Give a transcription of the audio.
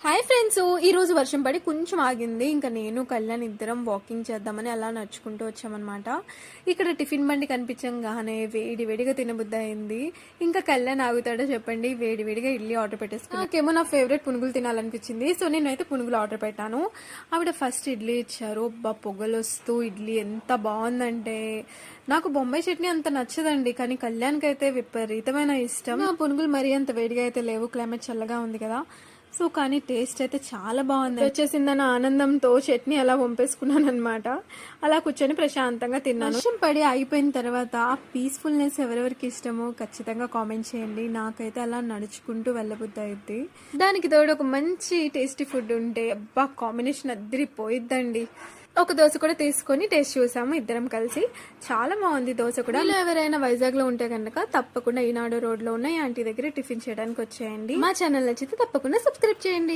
Hi friends, ఈ రోజు వర్షం పడి కొంచెం ఆగింది. ఇంకా నేను కళ్యాణ్ ఇద్దరం వాకింగ్ చేద్దామని అలా నడుచుకుంటూ వచ్చామన్నమాట. ఇక్కడ టిఫిన్ బండి కనిపించగానే వేడి వేడిగా తినబుద్ధి అయింది. ఇంకా కళ్యాణ్ ఆగుతాడో చెప్పండి, వేడి వేడిగా ఇడ్లీ ఆర్డర్ పెట్టేసుకున్నాను. నాకేమో నా ఫేవరెట్ పునుగులు తినాలనిపించింది. సో నేనైతే పునుగులు ఆర్డర్ పెట్టాను. ఆవిడ ఫస్ట్ ఇడ్లీ ఇచ్చారు. పొగలు వస్తూ ఇడ్లీ ఎంత బాగుందంటే, నాకు బొంబాయి చట్నీ అంత నచ్చదండి, కానీ కళ్యాణ్కి అయితే విపరీతమైన ఇష్టం. ఆ పునుగులు మరీ అంత వేడిగా అయితే లేవు, క్లైమేట్ చల్లగా ఉంది కదా. సో కానీ టేస్ట్ అయితే చాలా బాగుంది. వచ్చేసిందన్న ఆనందంతో చట్నీ అలా వంపేసుకున్నాను అనమాట. అలా కూర్చొని ప్రశాంతంగా తిన్నాను. వర్షం పడి అయిపోయిన తర్వాత ఆ పీస్ఫుల్నెస్ ఎవరెవరికి ఇష్టమో ఖచ్చితంగా కామెంట్ చేయండి. నాకైతే అలా నడుచుకుంటూ వెళ్ళబుద్ధి అయింది. దానికి తోడు ఒక మంచి టేస్టీ ఫుడ్ ఉంటే అబ్బా, కాంబినేషన్ అద్దరిపోయిద్దండి. ఒక దోశ కూడా తీసుకొని టేస్ట్ చూసాము ఇద్దరం కలిసి. చాలా బాగుంది దోశ కూడా. ఇలా ఎవరైనా వైజాగ్ లో ఉంటే కనుక తప్పకుండా ఈనాడు రోడ్ లో ఉన్న ఆంటీ దగ్గర టిఫిన్ చేయడానికి వచ్చేయండి. మా ఛానల్ నచ్చితే తప్పకుండా సబ్స్క్రైబ్ చేయండి.